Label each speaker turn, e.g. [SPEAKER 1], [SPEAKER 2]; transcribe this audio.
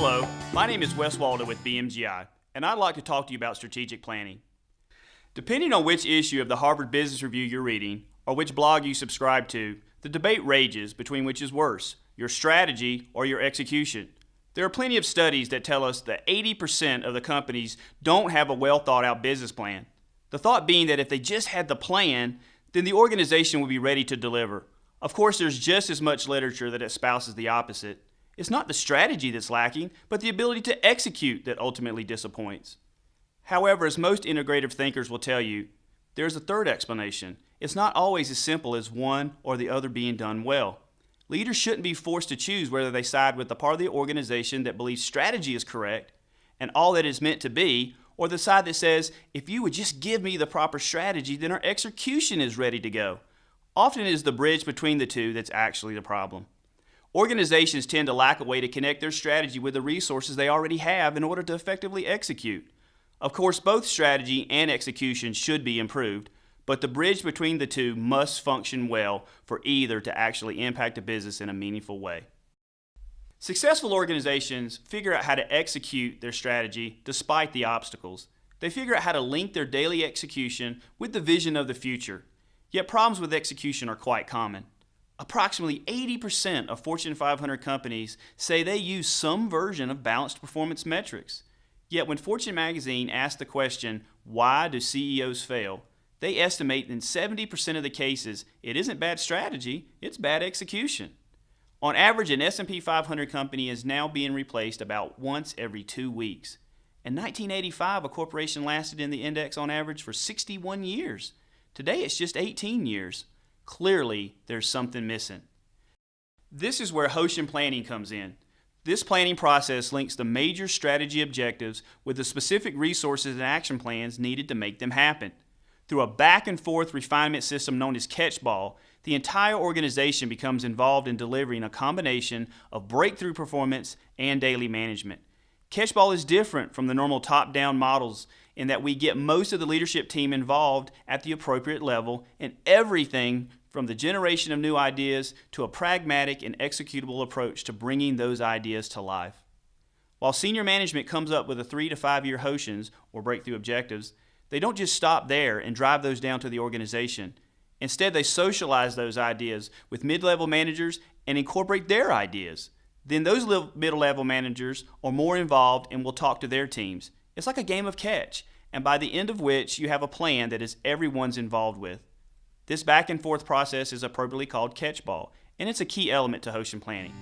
[SPEAKER 1] Hello, my name is Wes Waldo with BMGI, and I'd like to talk to you about strategic planning. Depending on which issue of the Harvard Business Review you're reading, or which blog you subscribe to, the debate rages between which is worse, your strategy or your execution. There are plenty of studies that tell us that 80% of the companies don't have a well thought out business plan. The thought being that if they just had the plan, then the organization would be ready to deliver. Of course, there's just as much literature that espouses the opposite. It's not the strategy that's lacking, but the ability to execute that ultimately disappoints. However, as most integrative thinkers will tell you, there's a third explanation. It's not always as simple as one or the other being done well. Leaders shouldn't be forced to choose whether they side with the part of the organization that believes strategy is correct and all that it's meant to be, or the side that says, if you would just give me the proper strategy, then our execution is ready to go. Often it is the bridge between the two that's actually the problem. Organizations tend to lack a way to connect their strategy with the resources they already have in order to effectively execute. Of course, both strategy and execution should be improved, but the bridge between the two must function well for either to actually impact a business in a meaningful way. Successful organizations figure out how to execute their strategy despite the obstacles. They figure out how to link their daily execution with the vision of the future. Yet problems with execution are quite common. Approximately 80% of Fortune 500 companies say they use some version of balanced performance metrics. Yet when Fortune magazine asked the question, why do CEOs fail? They estimate in 70% of the cases, it isn't bad strategy, it's bad execution. On average, an S&P 500 company is now being replaced about once every 2 weeks. In 1985, a corporation lasted in the index on average for 61 years. Today, it's just 18 years. Clearly, there's something missing. This is where Hoshin planning comes in. This planning process links the major strategy objectives with the specific resources and action plans needed to make them happen. Through a back and forth refinement system known as Catchball, the entire organization becomes involved in delivering a combination of breakthrough performance and daily management. Catchball is different from the normal top-down models in that we get most of the leadership team involved at the appropriate level in everything from the generation of new ideas to a pragmatic and executable approach to bringing those ideas to life. While senior management comes up with a 3 to 5 year Hoshins, or breakthrough objectives, they don't just stop there and drive those down to the organization. Instead, they socialize those ideas with mid-level managers and incorporate their ideas. Then those middle-level managers are more involved and will talk to their teams. It's like a game of catch, and by the end of which you have a plan that is everyone's involved with. This back and forth process is appropriately called Catchball, and it's a key element to Hoshin planning.